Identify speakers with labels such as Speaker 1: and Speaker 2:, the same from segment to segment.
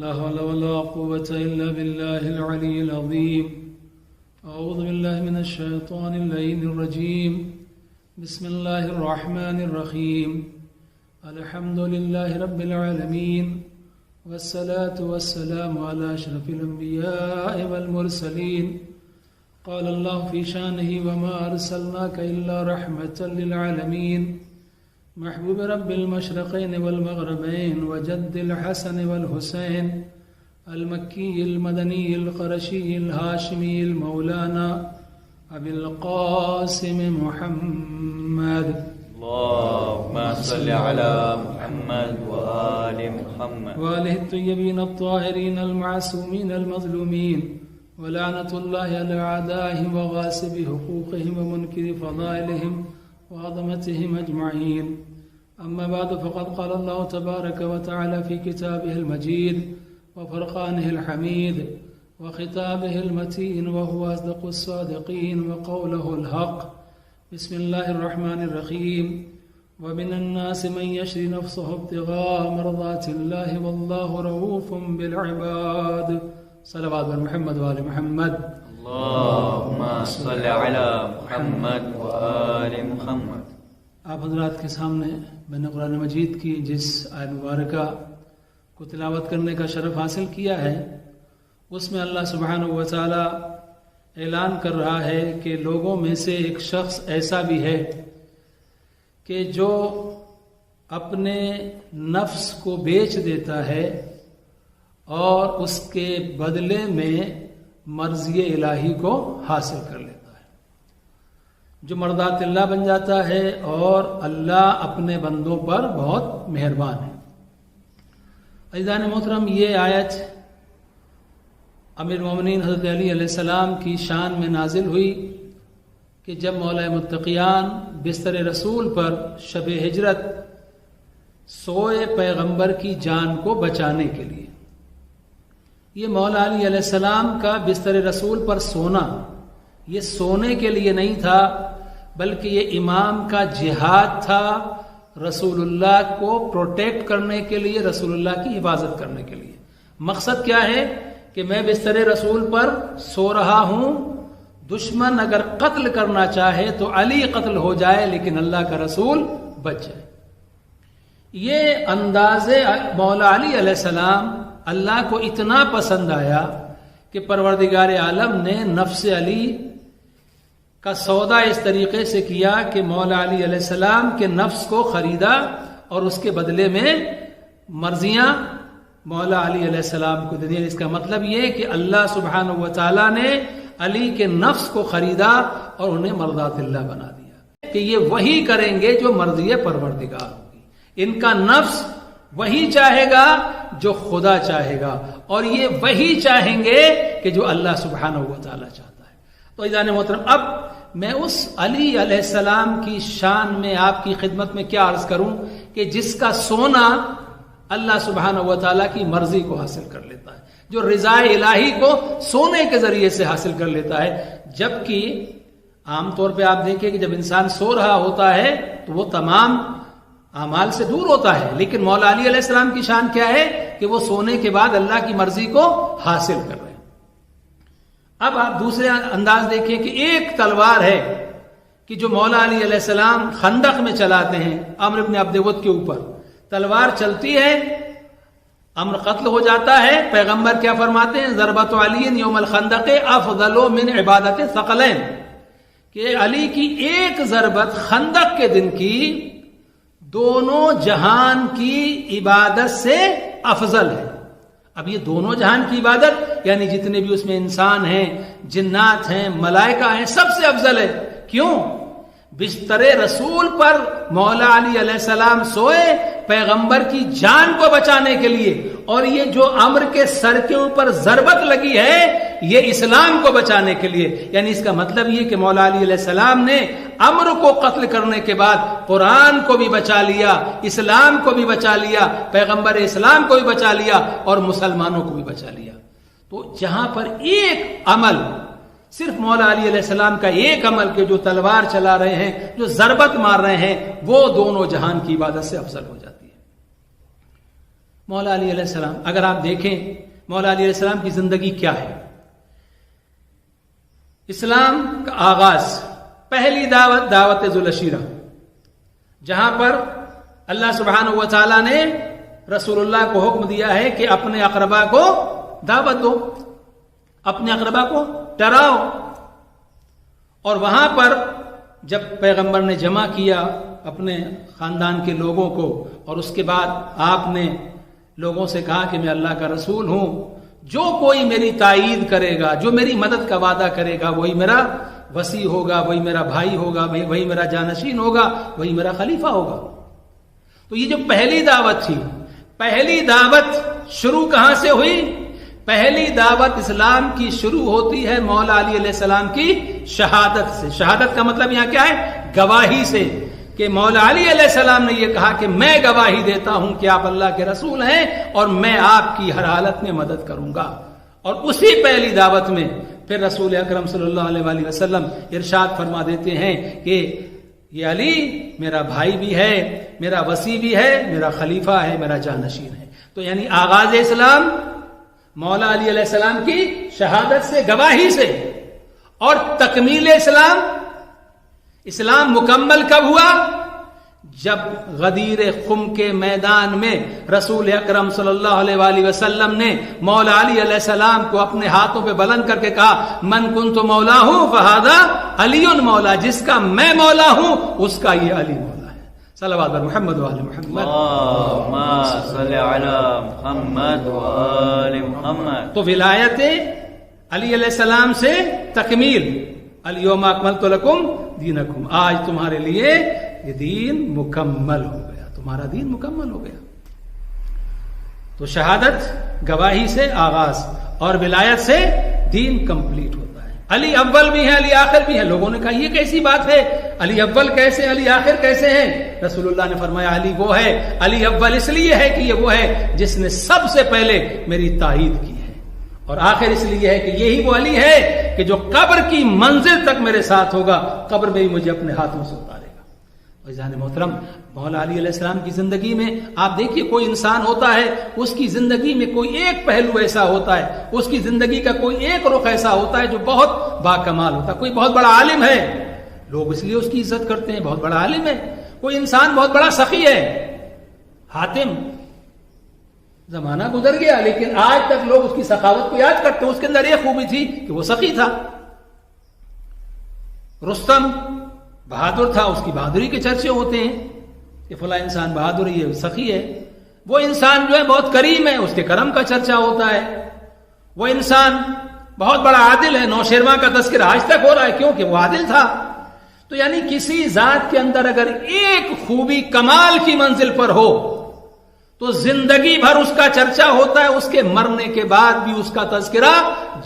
Speaker 1: لا حول ولا قوة إلا بالله العلي العظيم. أعوذ بالله من الشيطان اللعين الرجيم. بسم الله الرحمن الرحيم. الحمد لله رب العالمين، والصلاة والسلام على أشرف الأنبياء والمرسلين. قال الله في شانه: وما أرسلناك إلا رحمة للعالمين. محبوب رب المشرقين والمغربين وجد الحسن والحسين، المكي المدني القرشي الهاشمي المولانا أبي القاسم محمد.
Speaker 2: اللهم صل على محمد وآل محمد
Speaker 1: وآله الطيبين الطاهرين المعصومين المظلومين، ولعنة الله على أعدائهم وغاصب حقوقهم ومنكر فضائلهم وعظمتهم أجمعين. أما بعد، فقد قال الله تبارك وتعالى في كتابه المجيد وفرقانه الحميد وخطابه المتين، وهو أصدق الصادقين وقوله الحق. بسم الله الرحمن الرحيم. ومن الناس من يشري نفسه ابتغاء مرضات الله والله رؤوف بالعباد. صلوات محمد وآل محمد.
Speaker 2: اللهم صل على محمد وآل محمد.
Speaker 1: آپ حضرات کے سامنے میں نے قرآن مجید کی جس آیت مبارکہ کو تلاوت کرنے کا شرف حاصل کیا ہے، اس میں اللہ سبحانہ و تعالی اعلان کر رہا ہے کہ لوگوں میں سے ایک شخص ایسا بھی ہے کہ جو اپنے نفس کو بیچ دیتا ہے اور اس کے بدلے میں مرضی الہی کو حاصل کر لیتا ہے، جو مرضات اللہ بن جاتا ہے، اور اللہ اپنے بندوں پر بہت مہربان ہے. عزیزان محترم، یہ آیت امیر المومنین حضرت علی علیہ السلام کی شان میں نازل ہوئی کہ جب مولا متقیان بستر رسول پر شب ہجرت سوئے پیغمبر کی جان کو بچانے کے لیے. یہ مولا علی علیہ السلام کا بستر رسول پر سونا یہ سونے کے لیے نہیں تھا، بلکہ یہ امام کا جہاد تھا، رسول اللہ کو پروٹیکٹ کرنے کے لیے، رسول اللہ کی حفاظت کرنے کے لیے. مقصد کیا ہے کہ میں بستر رسول پر سو رہا ہوں، دشمن اگر قتل کرنا چاہے تو علی قتل ہو جائے لیکن اللہ کا رسول بچ جائے. یہ انداز مولا علی علیہ السلام اللہ کو اتنا پسند آیا کہ پروردگار عالم نے نفس علی کا سودا اس طریقے سے کیا کہ مولا علی علیہ السلام کے نفس کو خریدا اور اس کے بدلے میں مرضیاں مولا علی علیہ السلام کو دے دیا. اس کا مطلب یہ کہ اللہ سبحانہ و تعالی نے علی کے نفس کو خریدا اور انہیں مرضات اللہ بنا دیا کہ یہ وہی کریں گے جو مرضی پروردگار ہوگی. ان کا نفس وہی چاہے گا جو خدا چاہے گا، اور یہ وہی چاہیں گے کہ جو اللہ سبحانہ و تعالی چاہتا ہے. تو عزیزان محترم، اب میں اس علی علیہ السلام کی شان میں آپ کی خدمت میں کیا عرض کروں کہ جس کا سونا اللہ سبحانہ و تعالیٰ کی مرضی کو حاصل کر لیتا ہے، جو رضا الہی کو سونے کے ذریعے سے حاصل کر لیتا ہے. جبکہ عام طور پہ آپ دیکھیں کہ جب انسان سو رہا ہوتا ہے تو وہ تمام اعمال سے دور ہوتا ہے، لیکن مولا علی علیہ السلام کی شان کیا ہے کہ وہ سونے کے بعد اللہ کی مرضی کو حاصل کر رہے ہیں. اب آپ دوسرے انداز دیکھیں کہ ایک تلوار ہے کہ جو مولا علی علیہ السلام خندق میں چلاتے ہیں، عمرو بن عبد ود کے اوپر تلوار چلتی ہے، عمرو قتل ہو جاتا ہے. پیغمبر کیا فرماتے ہیں؟ ضربۃ علی یوم الخندق افضل من عبادت ثقلین، کہ علی کی ایک ضربت خندق کے دن کی دونوں جہان کی عبادت سے افضل ہے. اب یہ دونوں جہان کی عبادت یعنی جتنے بھی اس میں انسان ہیں، جنات ہیں، ملائکہ ہیں، سب سے افضل ہے. کیوں؟ بستر رسول پر مولا علی علیہ السلام سوئے پیغمبر کی جان کو بچانے کے لیے، اور یہ جو عمر کے سر کے اوپر ضربت لگی ہے یہ اسلام کو بچانے کے لیے. یعنی اس کا مطلب یہ کہ مولا علی علیہ السلام نے عمر کو قتل کرنے کے بعد قرآن کو بھی بچا لیا، اسلام کو بھی بچا لیا، پیغمبر اسلام کو بھی بچا لیا، اور مسلمانوں کو بھی بچا لیا. تو جہاں پر ایک عمل، صرف مولا علی علیہ السلام کا ایک عمل کے جو تلوار چلا رہے ہیں، جو ضربت مار رہے ہیں، وہ دونوں جہان کی عبادت سے افضل ہو جاتی ہے. مولا علی علیہ السلام، اگر آپ دیکھیں مولا علی علیہ السلام کی زندگی کیا ہے. اسلام کا آغاز، پہلی دعوت ذوالعشیرہ، جہاں پر اللہ سبحانہ و تعالیٰ نے رسول اللہ کو حکم دیا ہے کہ اپنے اقربا کو دعوت دو، اپنے اقربا کو ڈراؤ. اور وہاں پر جب پیغمبر نے جمع کیا اپنے خاندان کے لوگوں کو، اور اس کے بعد آپ نے لوگوں سے کہا کہ میں اللہ کا رسول ہوں، جو کوئی میری تائید کرے گا، جو میری مدد کا وعدہ کرے گا، وہی میرا وصی ہوگا، وہی میرا بھائی ہوگا، وہی میرا جانشین ہوگا، وہی میرا خلیفہ ہوگا. تو یہ جو پہلی دعوت تھی، پہلی دعوت شروع کہاں سے ہوئی؟ پہلی دعوت اسلام کی شروع ہوتی ہے مولا علی علیہ السلام کی شہادت سے. شہادت کا مطلب یہاں کیا ہے؟ گواہی سے، کہ مولا علی علیہ السلام نے یہ کہا کہ میں گواہی دیتا ہوں کہ آپ اللہ کے رسول ہیں اور میں آپ کی ہر حالت میں مدد کروں گا. اور اسی پہلی دعوت میں پھر رسول اکرم صلی اللہ علیہ وآلہ وسلم ارشاد فرما دیتے ہیں کہ یہ علی میرا بھائی بھی ہے، میرا وصی بھی ہے، میرا خلیفہ ہے، میرا جانشین ہے. تو یعنی آغاز اسلام مولا علی علیہ السلام کی شہادت سے، گواہی سے. اور تکمیل اسلام مکمل کب ہوا؟ جب غدیر خم کے میدان میں رسول اکرم صلی اللہ علیہ وآلہ وسلم نے مولا علی علیہ السلام کو اپنے ہاتھوں پہ بلند کر کے کہا من کنت مولا ہوں فہذا علی مولا، جس کا میں مولا ہوں اس کا یہ علی مولا ہے. صلوات بر محمد وآل محمد.
Speaker 2: اللہم صلی علی محمد وآل محمد.
Speaker 1: تو ولایت علی علیہ السلام سے تکمیل، الیوم اکملت لکم دینکم، آج تمہارے لیے یہ دین مکمل ہو گیا، تمہارا دین مکمل ہو گیا. تو شہادت گواہی سے آغاز اور ولایت سے دین کمپلیٹ ہوتا ہے. علی اول بھی ہے، علی آخر بھی ہے. لوگوں نے کہا یہ کیسی بات ہے، علی اول کیسے، علی آخر کیسے ہیں؟ رسول اللہ نے فرمایا علی وہ ہے، علی اول اس لیے ہے کہ یہ وہ ہے جس نے سب سے پہلے میری تائید کی ہے، اور آخر اس لیے ہے کہ یہی وہ علی ہے کہ جو قبر کی منزل تک میرے ساتھ ہوگا، قبر میں ہی مجھے اپنے ہاتھوں سے اتارے گا. عزیزان محترم، مولا علی علیہ السلام کی زندگی میں آپ دیکھیے کوئی انسان ہوتا ہے، اس کی زندگی میں کوئی ایک پہلو ایسا ہوتا ہے، اس کی زندگی کا کوئی ایک رخ ایسا ہوتا ہے جو بہت باکمال ہوتا ہے. کوئی بہت بڑا عالم ہے، لوگ اس لیے اس کی عزت کرتے ہیں، بہت بڑا عالم ہے. کوئی انسان بہت بڑا سخی ہے، حاتم، زمانہ گزر گیا لیکن آج تک لوگ اس کی سخاوت کو یاد کرتے ہیں. اس کے اندر ایک خوبی تھی کہ وہ سخی تھا. رستم بہادر تھا، اس کی بہادری کے چرچے ہوتے ہیں کہ فلاں انسان بہادر ہے، سخی ہے. وہ انسان جو ہے بہت کریم ہے، اس کے کرم کا چرچا ہوتا ہے. وہ انسان بہت بڑا عادل ہے، نوشیروان کا تذکرہ آج تک ہو رہا ہے کیونکہ وہ عادل تھا. تو یعنی کسی ذات کے اندر اگر ایک خوبی کمال کی منزل پر ہو تو زندگی بھر اس کا چرچا ہوتا ہے، اس کے مرنے کے بعد بھی اس کا تذکرہ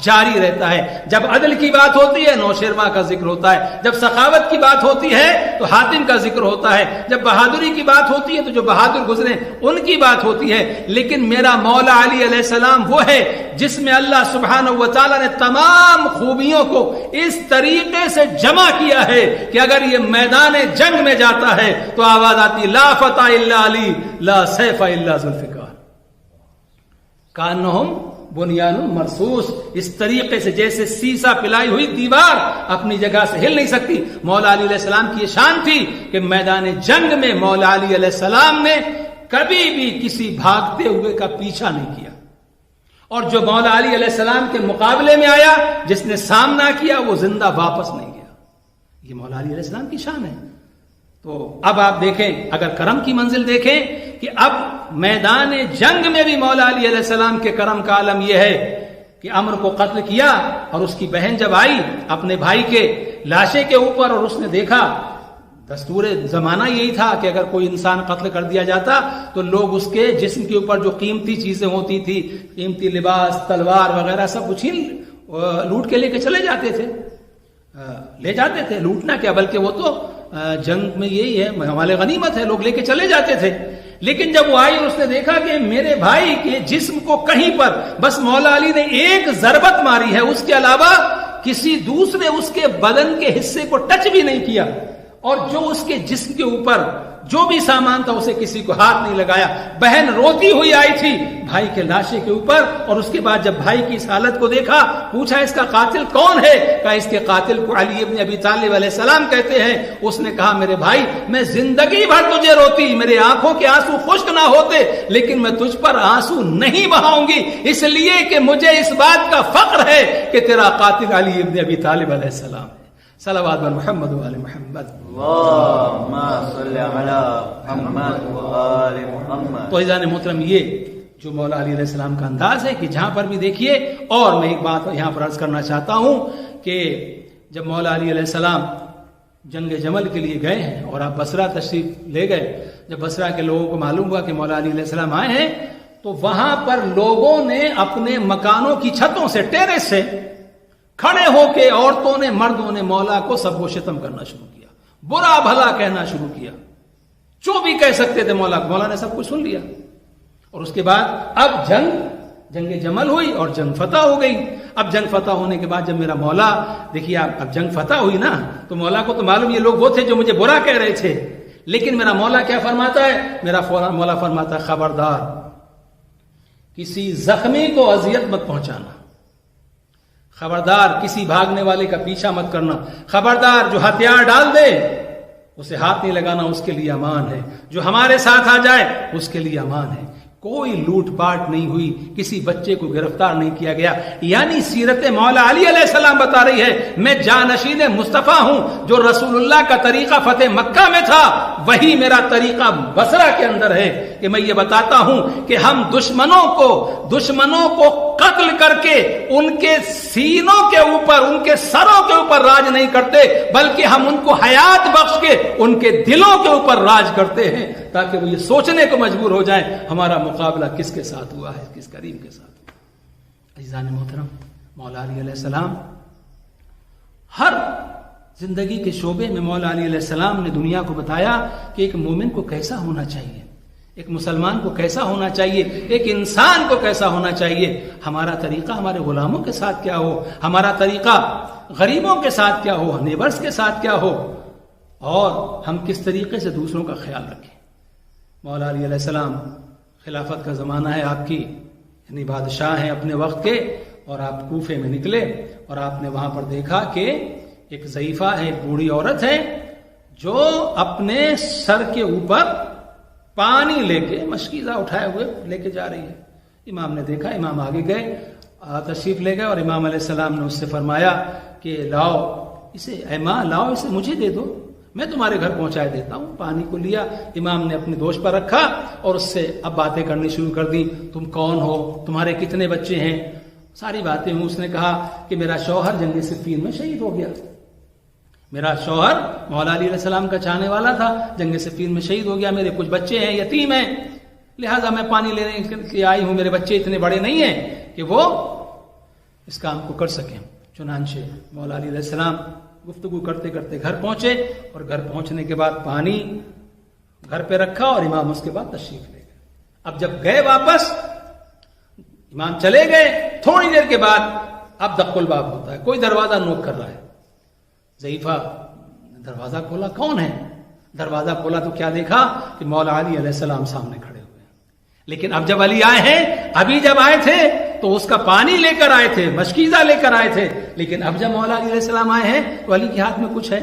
Speaker 1: جاری رہتا ہے. جب عدل کی بات ہوتی ہے نوشیروان کا ذکر ہوتا ہے، جب سخاوت کی بات ہوتی ہے تو حاتم کا ذکر ہوتا ہے، جب بہادری کی بات ہوتی ہے تو جو بہادر گزرے ان کی بات ہوتی ہے. لیکن میرا مولا علی علیہ السلام وہ ہے جس میں اللہ سبحانہ و تعالیٰ نے تمام خوبیوں کو اس طریقے سے جمع کیا ہے کہ اگر یہ میدان جنگ میں جاتا ہے تو آواز آتی لا فتح الا علی لا سیف الا ذوالفقار کانہم بنیان مرصوص. اس طریقے سے جیسے سیسا پلائی ہوئی دیوار اپنی جگہ سے ہل نہیں سکتی. مولا علی علیہ السلام کی یہ شان تھی کہ میدان جنگ میں مولا علی علیہ السلام نے کبھی بھی کسی بھاگتے ہوئے کا پیچھا نہیں کیا، اور جو مولا علی علیہ السلام کے مقابلے میں آیا، جس نے سامنا کیا، وہ زندہ واپس نہیں گیا. یہ مولا علی علیہ السلام کی شان ہے. تو اب آپ دیکھیں، اگر کرم کی منزل دیکھیں کہ اب میدان جنگ میں بھی مولا علی علیہ السلام کے کرم کا عالم یہ ہے کہ عمرو کو قتل کیا، اور اس کی بہن جب آئی اپنے بھائی کے لاشے کے اوپر اور اس نے دیکھا، دستور زمانہ یہی تھا کہ اگر کوئی انسان قتل کر دیا جاتا تو لوگ اس کے جسم کے اوپر جو قیمتی چیزیں ہوتی تھی، قیمتی لباس، تلوار وغیرہ سب کچھ ہی لوٹ کے لے کے چلے جاتے تھے. لے جاتے تھے، لوٹنا کیا بلکہ وہ تو جنگ میں یہی ہے، ہمارے غنیمت ہے، لوگ لے کے چلے جاتے تھے. لیکن جب وہ آئی اور اس نے دیکھا کہ میرے بھائی کے جسم کو کہیں پر بس مولا علی نے ایک ضربت ماری ہے، اس کے علاوہ کسی دوسرے اس کے بدن کے حصے کو ٹچ بھی نہیں کیا، اور جو اس کے جسم کے اوپر جو بھی سامان تھا اسے کسی کو ہاتھ نہیں لگایا. بہن روتی ہوئی آئی تھی بھائی کے لاشے کے اوپر, اور اس کے بعد جب بھائی کی اس حالت کو دیکھا, پوچھا اس کا قاتل کون ہے؟ کہا اس کے قاتل کو علی ابن ابی طالب علیہ السلام کہتے ہیں. اس نے کہا میرے بھائی میں زندگی بھر تجھے روتی, میرے آنکھوں کے آنسو خشک نہ ہوتے, لیکن میں تجھ پر آنسو نہیں بہاؤں گی, اس لیے کہ مجھے اس بات کا فخر ہے کہ تیرا قاتل علی ابن ابی طالب علیہ السلام ہے. صلوات بر محمد و آل محمد.
Speaker 2: اللہم صلی علی محمد و آل محمد.
Speaker 1: تو عزیزان محترم, یہ جو مولا علی علیہ السلام کا انداز ہے کہ جہاں پر بھی دیکھیے. اور میں ایک بات یہاں پر عرض کرنا چاہتا ہوں کہ جب مولا علی علیہ السلام جنگ جمل کے لیے گئے ہیں اور آپ بصرہ تشریف لے گئے, جب بصرہ کے لوگوں کو معلوم ہوا کہ مولا علی علیہ السلام آئے ہیں, تو وہاں پر لوگوں نے اپنے مکانوں کی چھتوں سے, ٹیرس سے کھڑے ہو کے, عورتوں نے مردوں نے مولا کو سب و شتم کرنا شروع کیا, برا بھلا کہنا شروع کیا, جو بھی کہہ سکتے تھے مولا. مولا نے سب کچھ سن لیا. اور اس کے بعد اب جنگ جمل ہوئی اور جنگ فتح ہو گئی. اب جنگ فتح ہونے کے بعد جب میرا مولا, دیکھیے اب جنگ فتح ہوئی نا, تو مولا کو تو معلوم یہ لوگ وہ تھے جو مجھے برا کہہ رہے تھے, لیکن میرا مولا کیا فرماتا ہے؟ میرا مولا فرماتا ہے خبردار کسی زخمی کو اذیت مت پہنچانا, خبردار کسی بھاگنے والے کا پیچھا مت کرنا, خبردار جو ہتھیار ڈال دے اسے ہاتھ نہیں لگانا, اس کے لیے امان ہے, جو ہمارے ساتھ آ جائے اس کے لیے امان ہے. کوئی لوٹ پاٹ نہیں ہوئی, کسی بچے کو گرفتار نہیں کیا گیا. یعنی سیرت مولا علی علیہ السلام بتا رہی ہے میں جانشین مصطفیٰ ہوں, جو رسول اللہ کا طریقہ فتح مکہ میں تھا وہی میرا طریقہ بصرہ کے اندر ہے, کہ میں یہ بتاتا ہوں کہ ہم دشمنوں کو قتل کر کے ان کے سینوں کے اوپر, ان کے سروں کے اوپر راج نہیں کرتے, بلکہ ہم ان کو حیات بخش کے ان کے دلوں کے اوپر راج کرتے ہیں, تاکہ وہ یہ سوچنے کو مجبور ہو جائیں ہمارا مقابلہ کس کے ساتھ ہوا ہے, کس کریم کے ساتھ. عزیزان محترم, مولا علی علیہ السلام ہر زندگی کے شعبے میں مولا علی علیہ السلام نے دنیا کو بتایا کہ ایک مومن کو کیسا ہونا چاہیے, ایک مسلمان کو کیسا ہونا چاہیے, ایک انسان کو کیسا ہونا چاہیے. ہمارا طریقہ ہمارے غلاموں کے ساتھ کیا ہو, ہمارا طریقہ غریبوں کے ساتھ کیا ہو, نیبرز کے ساتھ کیا ہو, اور ہم کس طریقے سے دوسروں کا خیال رکھیں. مولا علی علیہ السلام خلافت کا زمانہ ہے آپ کی, یعنی بادشاہ ہیں اپنے وقت کے, اور آپ کوفے میں نکلے اور آپ نے وہاں پر دیکھا کہ ایک ضعیفہ ہے, ایک بوڑھی عورت ہے جو اپنے سر کے اوپر پانی لے کے, مشکیزہ اٹھائے ہوئے لے کے جا رہی ہے. امام نے دیکھا, امام آگے گئے, تشریف لے گئے, اور امام علیہ السلام نے اس سے فرمایا کہ لاؤ اسے, اے ماں لاؤ اسے, مجھے دے دو, میں تمہارے گھر پہنچائے دیتا ہوں. پانی کو لیا, امام نے اپنے دوش پر رکھا اور اس سے اب باتیں کرنی شروع کر دی. تم کون ہو, تمہارے کتنے بچے ہیں, ساری باتیں. اس نے کہا کہ میرا شوہر جنگ صفین میں شہید ہو گیا, میرا شوہر مولا علی علیہ السلام کا چاہنے والا تھا, جنگ صفین میں شہید ہو گیا, میرے کچھ بچے ہیں یتیم ہیں, لہٰذا میں پانی لینے کے لیے آئی ہوں, میرے بچے اتنے بڑے نہیں ہیں کہ وہ اس کام کو کر سکیں. چنانچہ مولا علی علیہ السلام گفتگو کرتے کرتے گھر پہنچے, اور گھر پہنچنے کے بعد پانی گھر پہ رکھا اور امام اس کے بعد تشریف لے گئے. اب جب گئے واپس, امام چلے گئے, تھوڑی دیر کے بعد اب دق الباب ہوتا ہے, کوئی دروازہ نوک کر رہا ہے. ضعیفہ دروازہ کھولا, کون ہے؟ دروازہ کھولا تو کیا دیکھا کہ مولا علی علیہ السلام سامنے کھڑے ہوئے ہیں. لیکن اب جب علی آئے ہیں, ابھی جب آئے تھے تو اس کا پانی لے کر آئے تھے, مشکیزہ لے کر آئے تھے, لیکن اب جب مولا علی علیہ السلام آئے ہیں تو علی کے ہاتھ میں کچھ ہے.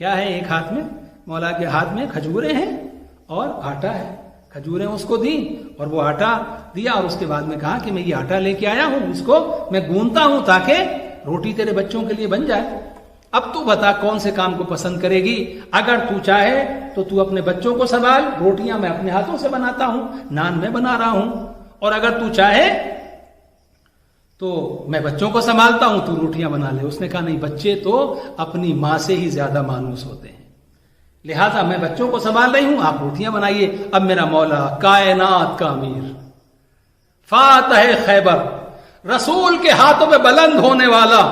Speaker 1: کیا ہے؟ ایک ہاتھ میں, مولا کے ہاتھ میں کھجوریں ہیں اور آٹا ہے. کھجوریں اس کو دی اور وہ آٹا دیا, اور اس کے بعد میں کہا کہ میں یہ آٹا لے کے آیا ہوں, اس کو میں گوندتا ہوں تاکہ روٹی تیرے بچوں کے لیے بن جائے. اب تو بتا کون سے کام کو پسند کرے گی, اگر تو چاہے تو تو اپنے بچوں کو سنبھال, روٹیاں میں اپنے ہاتھوں سے بناتا ہوں, نان میں بنا رہا ہوں, اور اگر تو چاہے تو میں بچوں کو سنبھالتا ہوں, تو روٹیاں بنا لے. اس نے کہا نہیں, بچے تو اپنی ماں سے ہی زیادہ مانوس ہوتے ہیں, لہذا میں بچوں کو سنبھال رہی ہوں, آپ روٹیاں بنائیے. اب میرا مولا کائنات کا امیر, فاتح خیبر, رسول کے ہاتھوں پہ بلند ہونے والا,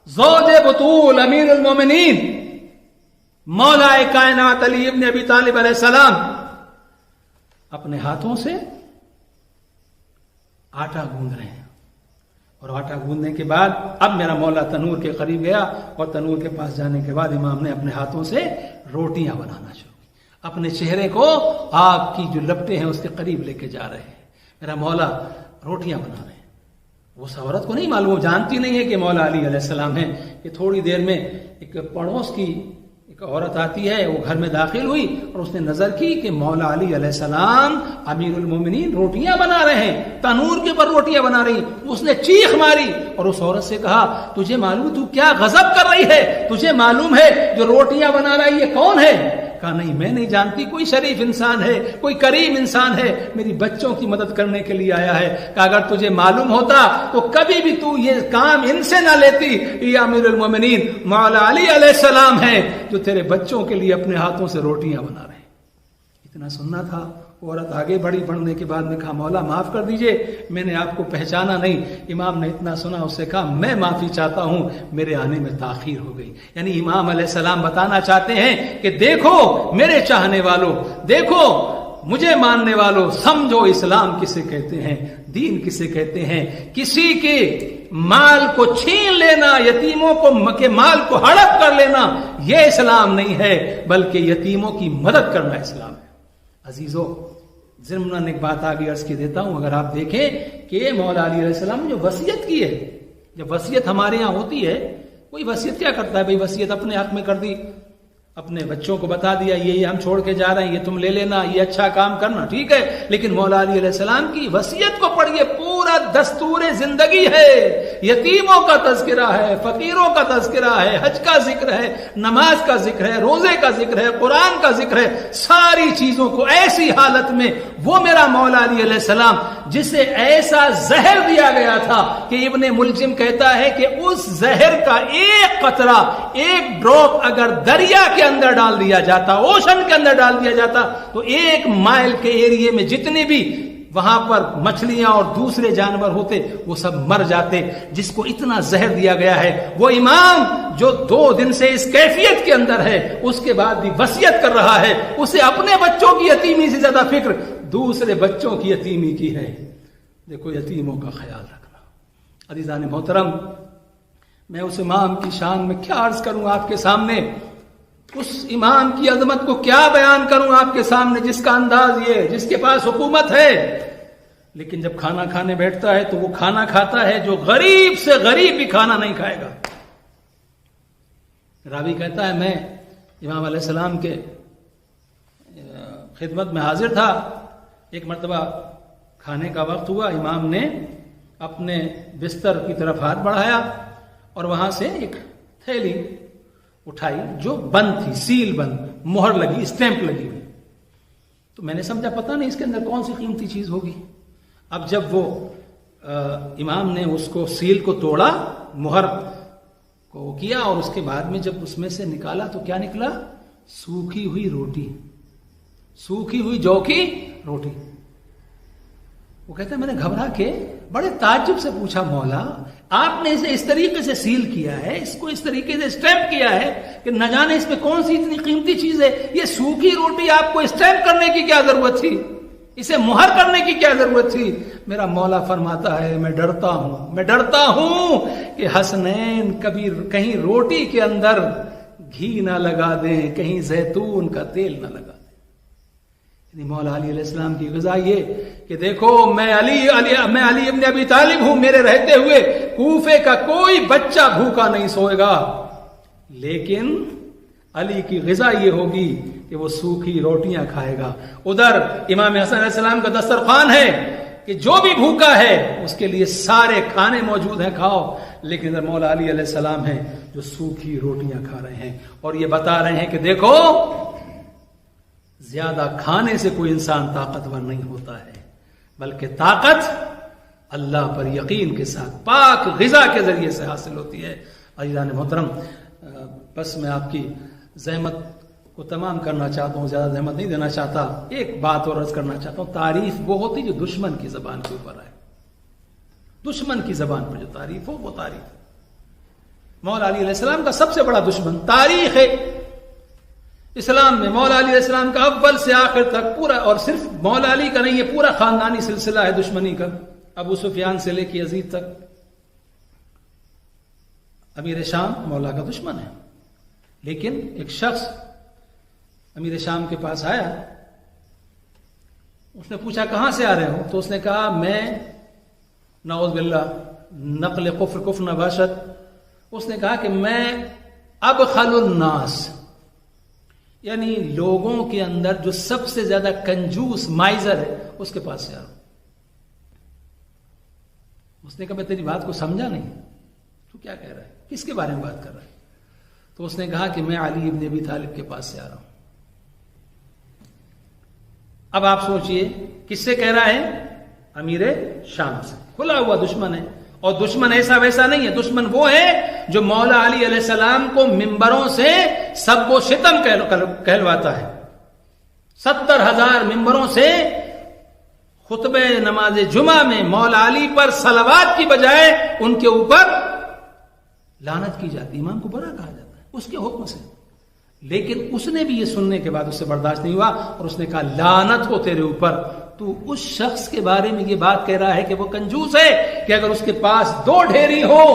Speaker 1: زوج بطول, امیر المومنین, مولا کائنات علی ابن ابی طالب علیہ السلام اپنے ہاتھوں سے آٹا گوندھ رہے ہیں. اور آٹا گوندنے کے بعد اب میرا مولا تنور کے قریب گیا, اور تنور کے پاس جانے کے بعد امام نے اپنے ہاتھوں سے روٹیاں بنانا شروع کی. اپنے چہرے کو آگ کی جو لپٹیں ہیں اس کے قریب لے کے جا رہے ہیں. میرا مولا روٹیاں بنا رہے ہیں. اس عورت کو نہیں معلوم، جانتی نہیں ہے کہ مولا علی علیہ السلام ہیں. کہ تھوڑی دیر میں ایک پڑوس کی ایک عورت آتی ہے، وہ گھر میں داخل ہوئی اور اس نے نظر کی کہ مولا علی علیہ السلام امیر المومنین روٹیاں بنا رہے ہیں، تنور کے اوپر روٹیاں بنا رہی. اس نے چیخ ماری اور اس عورت سے کہا تجھے معلوم تو کیا غضب کر رہی ہے؟ تجھے معلوم ہے جو روٹیاں بنا رہا ہے یہ کون ہے؟ کہا نہیں میں نہیں جانتی، کوئی شریف انسان ہے، کوئی کریم انسان ہے، میری بچوں کی مدد کرنے کے لیے آیا ہے. کہا اگر تجھے معلوم ہوتا تو کبھی بھی تو یہ کام ان سے نہ لیتی. یہ امیر المومنین مولا علی علیہ السلام ہیں جو تیرے بچوں کے لیے اپنے ہاتھوں سے روٹیاں بنا رہے ہیں. اتنا سننا تھا. عورت آگے بڑھی، بڑھنے کے بعد نے کہا مولا معاف کر دیجئے، میں نے آپ کو پہچانا نہیں. امام نے اتنا سنا، اس سے کہا میں معافی چاہتا ہوں، میرے آنے میں تاخیر ہو گئی. یعنی امام علیہ السلام بتانا چاہتے ہیں کہ دیکھو میرے چاہنے والوں، دیکھو مجھے ماننے والوں، سمجھو اسلام کسے کہتے ہیں، دین کسے کہتے ہیں. کسی کے مال کو چھین لینا، یتیموں کے مال کو ہڑپ کر لینا، یہ اسلام نہیں ہے، بلکہ یتیموں کی مدد کرنا اسلام ہے. عزیزو ضمن ایک بات آگے عرض کی دیتا ہوں. اگر آپ دیکھیں کہ مولا علی علیہ السلام نے جو وصیت کی ہے، جب وصیت ہمارے ہاں ہوتی ہے، کوئی وصیت کیا کرتا ہے؟ بھئی وصیت اپنے حق میں کر دی، اپنے بچوں کو بتا دیا یہ ہم چھوڑ کے جا رہے ہیں، یہ تم لے لینا، یہ اچھا کام کرنا، ٹھیک ہے. لیکن مولا علی علیہ السلام کی وصیت کو پڑھیے، پورا دستور زندگی ہے. یتیموں کا تذکرہ ہے، فقیروں کا تذکرہ ہے، حج کا ذکر ہے، نماز کا ذکر ہے، روزے کا ذکر ہے، قرآن کا ذکر ہے. ساری چیزوں کو ایسی حالت میں وہ میرا مولا علی علیہ السلام جسے ایسا زہر دیا گیا تھا کہ ابن ملجم کہتا ہے کہ اس زہر کا ایک قطرہ، ایک ڈراپ اگر دریا کے اندر ڈال دیا جاتا، اوشن کے اندر ڈال دیا جاتا، تو 1 مائل کے ایریے میں جتنے بھی وہاں پر مچھلیاں اور دوسرے جانور ہوتے وہ سب مر جاتے. جس کو اتنا زہر دیا گیا ہے، وہ امام جو 2 دن سے اس کیفیت کے اندر ہے، اس کے بعد بھی وصیت کر رہا ہے. اسے اپنے بچوں کی یتیمی سے زیادہ فکر دوسرے بچوں کی یتیمی کی ہے. دیکھو یتیموں کا خیال رکھنا. عزیزان محترم، میں اس امام کی شان میں کیا عرض کروں آپ کے سامنے، اس امام کی عظمت کو کیا بیان کروں آپ کے سامنے، جس کا انداز یہ، جس کے پاس حکومت ہے، لیکن جب کھانا کھانے بیٹھتا ہے تو وہ کھانا کھاتا ہے جو غریب سے غریب بھی کھانا نہیں کھائے گا. راوی کہتا ہے میں امام علیہ السلام کے خدمت میں حاضر تھا. ایک مرتبہ کھانے کا وقت ہوا، امام نے اپنے بستر کی طرف ہاتھ بڑھایا اور وہاں سے ایک تھیلی اٹھائی جو بند تھی، سیل بند، مہر لگی، اسٹیمپ لگی ہوئی. تو میں نے سمجھا پتہ نہیں اس کے اندر کون سی قیمتی چیز ہوگی. اب جب وہ امام نے اس کو سیل کو توڑا، مہر کو کیا، اور اس کے بعد میں جب اس میں سے نکالا تو کیا نکلا؟ سوکھی ہوئی روٹی، سوکھی ہوئی جو کی روٹی. وہ کہتا ہے میں نے گھبرا کے بڑے تعجب سے پوچھا مولا آپ نے اسے اس طریقے سے سیل کیا ہے، اس کو اس طریقے سے اسٹیمپ کیا ہے کہ نہ جانے اس میں کون سی اتنی قیمتی چیز ہے، یہ سوکھی روٹی آپ کو اسٹیمپ کرنے کی کیا ضرورت تھی، اسے مہر کرنے کی کیا ضرورت تھی؟ میرا مولا فرماتا ہے میں ڈرتا ہوں کہ حسنین کبھی کہیں روٹی کے اندر گھی نہ لگا دیں، کہیں زیتون کا تیل نہ لگا دیں. مولا علی علیہ السلام کی غذا یہ کہ دیکھو میں علی ابن ابی طالب ہوں، میرے رہتے ہوئے کوفے کا کوئی بچہ بھوکا نہیں سوئے گا، لیکن علی کی غذا یہ ہوگی کہ وہ سوکھی روٹیاں کھائے گا. ادھر امام حسن علیہ السلام کا دسترخوان ہے کہ جو بھی بھوکا ہے اس کے لیے سارے کھانے موجود ہیں، کھاؤ. لیکن ادھر مولا علی علیہ السلام ہیں جو سوکھی روٹیاں کھا رہے ہیں اور یہ بتا رہے ہیں کہ دیکھو زیادہ کھانے سے کوئی انسان طاقتور نہیں ہوتا ہے، بلکہ طاقت اللہ پر یقین کے ساتھ پاک غذا کے ذریعے سے حاصل ہوتی ہے. عزیزان محترم، بس میں آپ کی زحمت کو تمام کرنا چاہتا ہوں، زیادہ زحمت نہیں دینا چاہتا. ایک بات اور عرض کرنا چاہتا ہوں، تعریف وہ ہوتی جو دشمن کی زبان کے اوپر آئے. دشمن کی زبان پر جو تعریف ہو وہ تعریف. مولا علی علیہ السلام کا سب سے بڑا دشمن تاریخ ہے اسلام میں. مولا علی علیہ السلام کا اول سے آخر تک پورا، اور صرف مولا علی کا نہیں، یہ پورا خاندانی سلسلہ ہے دشمنی کا. ابو سفیان سے لے کے یزید تک. امیر شام مولا کا دشمن ہے، لیکن ایک شخص امیر شام کے پاس آیا. اس نے پوچھا کہاں سے آ رہے ہو؟ تو اس نے کہا میں نعوذ باللہ نقل کفر نباشت. اس نے کہا کہ میں ابخل الناس، یعنی لوگوں کے اندر جو سب سے زیادہ کنجوس مائزر ہے اس کے پاس سے آ رہا ہوں. اس نے کہا میں تیری بات کو سمجھا نہیں، تو کیا کہہ رہا ہے، کس کے بارے میں بات کر رہا ہے؟ تو اس نے کہا کہ میں علی ابن ابی طالب کے پاس سے آ رہا ہوں. اب آپ سوچئے کس سے کہہ رہا ہے؟ امیر شام سے. کھلا ہوا دشمن ہے، اور دشمن ایسا ویسا نہیں ہے. دشمن وہ ہے جو مولا علی علیہ السلام کو ممبروں سے سب و شتم کہلواتا ہے. 70,000 ممبروں سے خطبہ نماز جمعہ میں مولا علی پر صلوات کی بجائے ان کے اوپر لعنت کی جاتی. امام کو برا کہا جاتا ہے اس کے حکم سے. لیکن اس نے بھی یہ سننے کے بعد اس سے برداشت نہیں ہوا اور اس نے کہا لعنت ہو تیرے اوپر، تو اس شخص کے بارے میں یہ بات کہہ رہا ہے کہ وہ کنجوس ہے کہ اگر اس کے پاس 2 ڈھیری ہو،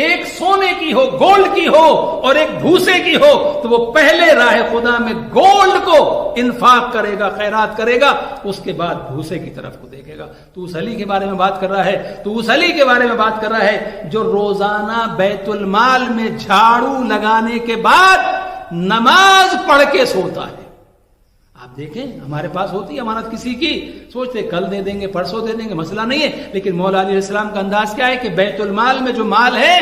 Speaker 1: ایک سونے کی ہو گولڈ کی ہو اور ایک بھوسے کی ہو، تو وہ پہلے راہ خدا میں گولڈ کو انفاق کرے گا، خیرات کرے گا، اس کے بعد بھوسے کی طرف کو دیکھے گا. تو اس علی کے بارے میں بات کر رہا ہے، تو اس علی کے بارے میں بات کر رہا ہے جو روزانہ بیت المال میں جھاڑو لگانے کے بعد نماز پڑھ کے سوتا ہے. آپ دیکھیں ہمارے پاس ہوتی ہے امانت کسی کی، سوچتے کل دے دیں گے، پرسوں دے دیں گے، مسئلہ نہیں ہے. لیکن مولا علیہ السلام کا انداز کیا ہے کہ بیت المال میں جو مال ہے،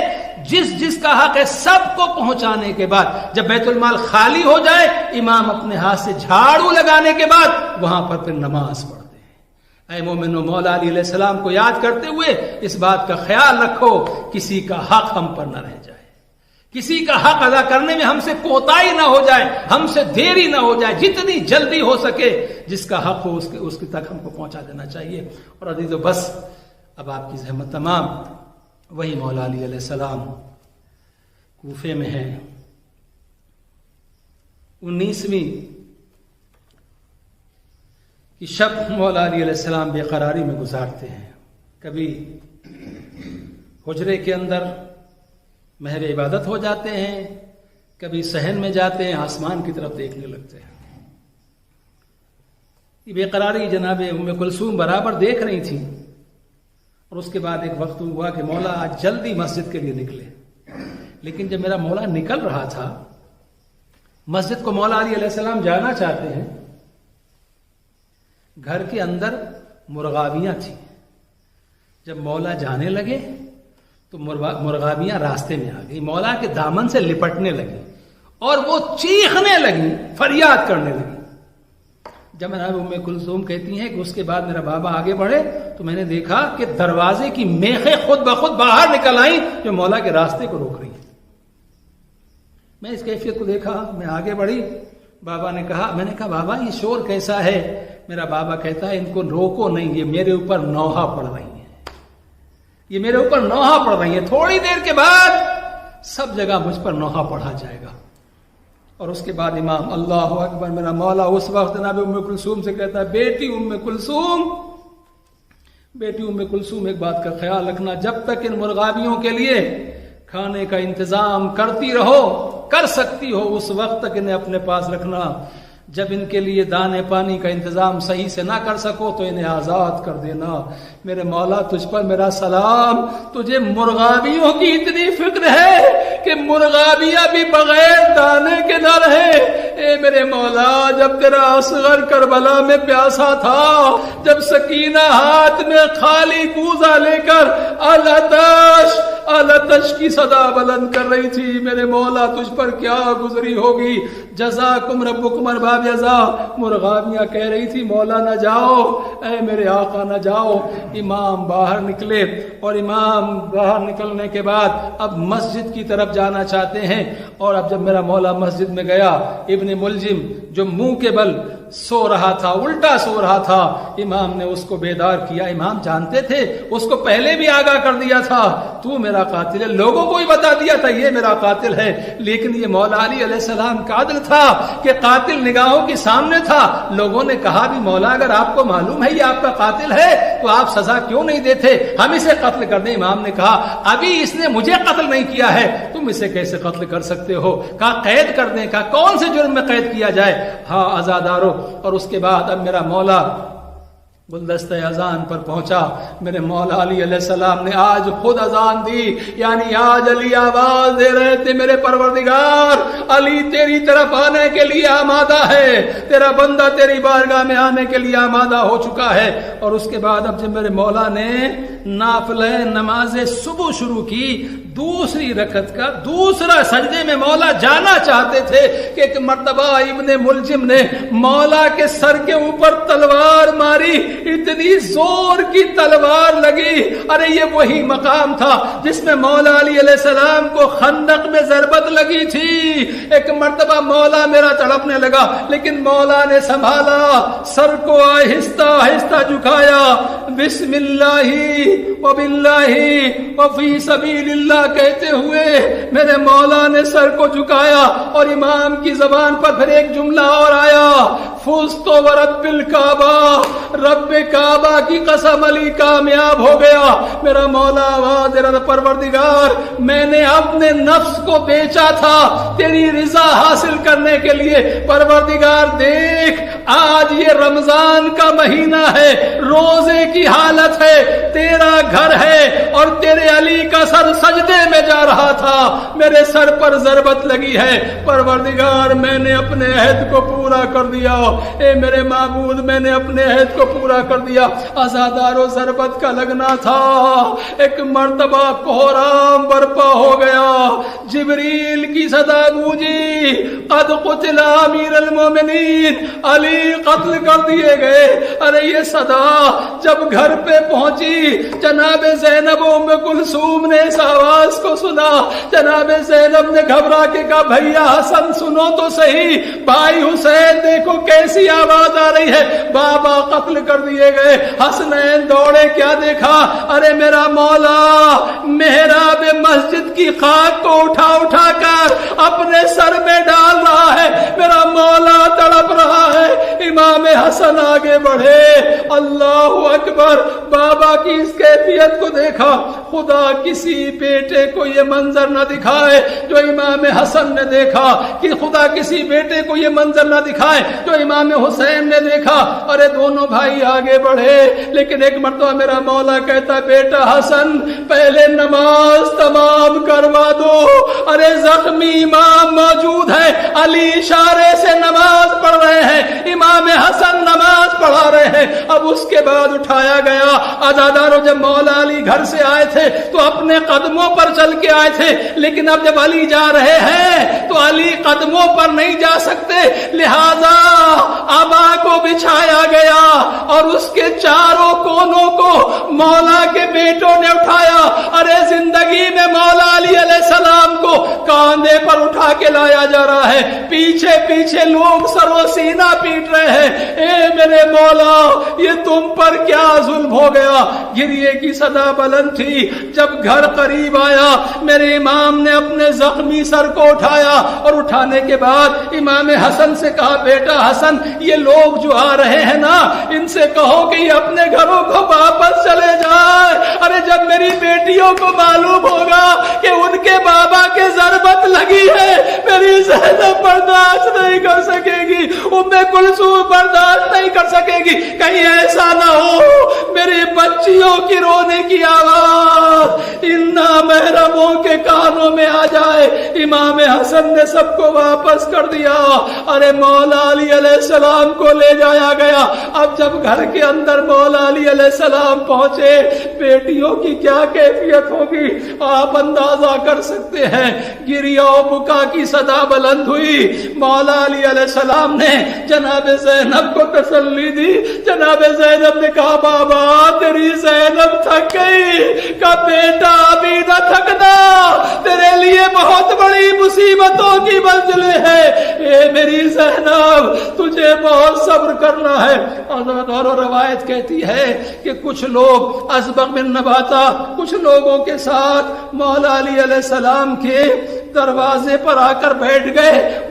Speaker 1: جس کا حق ہے سب کو پہنچانے کے بعد جب بیت المال خالی ہو جائے، امام اپنے ہاتھ سے جھاڑو لگانے کے بعد وہاں پر پھر نماز پڑھتے ہیں. اے مومنو، مولا علی علیہ السلام کو یاد کرتے ہوئے اس بات کا خیال رکھو کسی کا حق ہم پر نہ رہ جائے، کسی کا حق ادا کرنے میں ہم سے کوتاہی نہ ہو جائے، ہم سے دیری نہ ہو جائے. جتنی جلدی ہو سکے جس کا حق ہو اس کی تک ہم کو پہنچا دینا چاہیے. اور عزیزو بس اب آپ کی زحمت تمام. وہی مولا علی علیہ السلام کوفے میں ہے. 19ویں کی شب مولا علی علیہ السلام بے قراری میں گزارتے ہیں. کبھی حجرے کے اندر محو عبادت ہو جاتے ہیں، کبھی صحن میں جاتے ہیں، آسمان کی طرف دیکھنے لگتے ہیں. یہ بے قراری جناب ام کلثوم برابر دیکھ رہی تھی. اور اس کے بعد ایک وقت ہوا کہ مولا آج جلدی مسجد کے لیے نکلے. لیکن جب میرا مولا نکل رہا تھا مسجد کو، مولا علی علیہ السلام جانا چاہتے ہیں، گھر کے اندر مرغابیاں تھیں. جب مولا جانے لگے تو مرغابیاں راستے میں آ گئی، مولا کے دامن سے لپٹنے لگی اور وہ چیخنے لگی، فریاد کرنے لگی. جب جناب ام کلثوم کہتی ہیں کہ اس کے بعد میرا بابا آگے بڑھے تو میں نے دیکھا کہ دروازے کی میخیں خود بخود باہر نکل آئیں جو مولا کے راستے کو روک رہی ہیں. میں اس کیفیت کو دیکھا، میں آگے بڑھی. بابا نے کہا، میں نے کہا بابا یہ شور کیسا ہے؟ میرا بابا کہتا ہے ان کو روکو نہیں، یہ میرے اوپر نوحہ پڑ رہی ہیں، یہ میرے اوپر نوحہ پڑ رہی ہیں. تھوڑی دیر کے بعد سب جگہ مجھ پر نوحہ پڑھا جائے گا. اور اس کے بعد امام اللہ اکبر. میرا مولا اس وقت جناب ام کلثوم سے کہتا ہے بیٹی ام کلثوم، بیٹی ام کلثوم ایک بات کا خیال رکھنا، جب تک ان مرغابیوں کے لیے کھانے کا انتظام کرتی رہو، کر سکتی ہو، اس وقت تک انہیں اپنے پاس رکھنا. جب ان کے لیے دانے پانی کا انتظام صحیح سے نہ کر سکو تو انہیں آزاد کر دینا. میرے مولا تجھ پر میرا سلام، تجھے مرغابیوں کی اتنی فکر ہے کہ مرغابیاں بھی بغیر دانے کے نہ رہے. اے میرے مولا، جب تیرا اصغر کربلا میں پیاسا تھا، جب سکینہ ہاتھ میں خالی کوزہ لے کر الاتش الاتش کی صدا بلند کر رہی تھی، میرے مولا تجھ پر کیا گزری ہوگی. جزاکم ربکم ارباب جزا. مرغابیاں کہہ رہی تھی مولا نہ جاؤ، اے میرے آقا نہ جاؤ. امام باہر نکلے اور امام باہر نکلنے کے بعد اب مسجد کی طرف جانا چاہتے ہیں. اور اب جب میرا مولا مسجد میں گیا، ابن ملجم جو منہ کے بل سو رہا تھا، الٹا سو رہا تھا، امام نے اس کو بیدار کیا. امام جانتے تھے، اس کو پہلے بھی آگاہ کر دیا تھا تو میرا قاتل ہے، لوگوں کو ہی بتا دیا تھا یہ میرا قاتل ہے. لیکن یہ مولا علی علیہ السلام کا عدل تھا کہ قاتل نگاہوں کے سامنے تھا. لوگوں نے کہا بھی مولا اگر آپ کو معلوم ہے یہ آپ کا قاتل ہے تو آپ سزا کیوں نہیں دیتے, ہم اسے قتل کر دیں. امام نے کہا ابھی اس نے مجھے قتل نہیں کیا ہے, تم اسے کیسے قتل کر سکتے ہو؟ کہا قید کر دیں. کہا کون سے جرم میں قید کیا جائے؟ ہاں عزادارو. اور اس کے بعد اب میرا مولا گلدستہ اذان پر پہنچا. میرے مولا علی علیہ السلام نے آج خود اذان دی, یعنی آج علی آواز دے رہے تھے میرے پروردگار علی تیری طرف آنے کے لیے آمادہ ہے, تیرا بندہ تیری بارگاہ میں آنے کے لیے آمادہ ہو چکا ہے. اور اس کے بعد اب جب میرے مولا نے نافلہ نماز صبح شروع کی, دوسری رکعت کا دوسرا سجدے میں مولا جانا چاہتے تھے کہ ایک مرتبہ ابن ملجم نے مولا کے سر کے اوپر تلوار ماری, اتنی زور کی تلوار لگی. ارے یہ وہی مقام تھا جس میں مولا علی علیہ السلام کو خندق میں ضربت لگی تھی. ایک مرتبہ مولا میرا تڑپنے لگا, لیکن مولا نے سنبھالا, سر کو آہستہ آہستہ جھکایا, بسم اللہ وباللہ وفی سبیل اللہ کہتے ہوئے میرے مولا نے سر کو جھکایا. اور امام کی زبان پر پھر ایک جملہ اور آیا, فزت ورب الکعبہ, رب کعبہ کی قسم علی کامیاب ہو گیا. میرا مولا آواز دے رہا, پروردگار میں نے اپنے نفس کو بیچا تھا تیری رضا حاصل کرنے کے لیے. پروردگار دیکھ آج یہ رمضان کا مہینہ ہے, روزے کی حالت ہے, تیرا گھر ہے اور تیرے علی کا سر سجدے میں جا رہا تھا, میرے سر پر ضربت لگی ہے. پروردگار میں نے اپنے عہد کو پورا کر دیا, اے میرے معبود میں نے اپنے عہد کو پورا کر دیا. عزادارو ضربت کا لگنا تھا, ایک مرتبہ کوہرام برپا ہو گیا, جبریل کی صدا گونجی, قد قتل امیر المومنین, علی قتل کر دیے گئے. ارے یہ صدا جب گھر پہ پہنچی, جناب زینب و ام کلثوم نے اس آواز کو سنا. جناب زینب نے گھبرا کے کہا بھیا حسن سنو تو صحیح, بھائی حسین دیکھو کیسی آواز آ رہی ہے, بابا قتل کر دیے گئے. حسنین دوڑے, کیا دیکھا؟ ارے میرا مولا محراب مسجد کی خاک کو اٹھا اٹھا کر اپنے سر میں ڈال رہا ہے. میرا مولا تڑپ رہا ہے. امام حسن آگے بڑھے, اللہ اکبر, بابا کی اس کیفیت کو دیکھا. خدا کسی بیٹے کو یہ منظر نہ دکھائے جو امام حسن نے دیکھا, کہ خدا کسی بیٹے کو یہ منظر نہ دکھائے جو امام حسین نے دیکھا. ارے دونوں بھائی آگے بڑھے, لیکن ایک مرتبہ میرا مولا کہتا بیٹا حسن پہلے نماز تمام کروا دو. ارے زخمی امام موجود ہے, علی اشارے سے نماز پڑھ رہے ہیں, امام حسن نماز پڑھا رہے ہیں. اب اس کے بعد اٹھایا گیا. عزادارو جب مولا علی گھر سے آئے تھے تو اپنے قدموں پر چل کے آئے تھے, لیکن اب جب علی جا رہے ہیں تو علی قدموں پر نہیں جا سکتے, لہذا عبا کو بچھایا گیا اور اس کے چاروں کونوں کو مولا کے بیٹوں نے اٹھایا. ارے زندگی میں مولا علی علیہ السلام کو کاندھے پر اٹھا کے لایا جا رہا ہے, پیچھے پیچھے لوگ سر و سینہ پیٹ رہے ہیں. اے میرے مولا یہ تم پر کیا ظلم ہو گیا. گریے کی صدا بلند تھی. جب گھر قریب آیا میرے امام نے اپنے زخمی سر کو اٹھایا, اور اٹھانے کے بعد امام حسن سے کہا بیٹا حسن یہ لوگ جو آ رہے ہیں نا ان سے کہو کہ یہ اپنے گھروں کو واپس چلے جائیں. ارے جب میری بیٹیوں کو معلوم ہوگا کہ ان کے بابا کے ضربت لگی ہے, میری زینب برداشت نہیں کر سکے گی, ام کلثوم برداشت نہیں کر سکے گی, کہیں ایسا نہ ہو میری بچیوں کی رونے کی آواز ان محرموں کے کانوں میں آ جائے. امام حسن نے سب کو واپس کر دیا. ارے مولا علی علیہ السلام کو لے جایا گیا. اب جب گھر کے اندر مولا علی علیہ السلام پہنچے, بیٹیوں کی کیا کیفیت ہوگی آپ اندازہ کر سکتے ہیں. گریا و بکا کی صدا بلند ہوئی. مولا علی علیہ السلام نے جناب زینب کو تسلی دی. جناب زینب نے کہا بابا تیری زینب تھک گئی. کا بیٹا ابھی نہ تھکنا, تیرے لیے بہت بڑی مصیبتوں کی منزلیں ہے. اے میری زینب تجھے بہت صبر کرنا ہے. اور روایت کہتی ہے کہ کچھ لوگ اسبغ بن نباتہ کچھ لوگوں کے ساتھ مولا علی علیہ السلام کے دروازے پر آ کر بیٹھ گئے.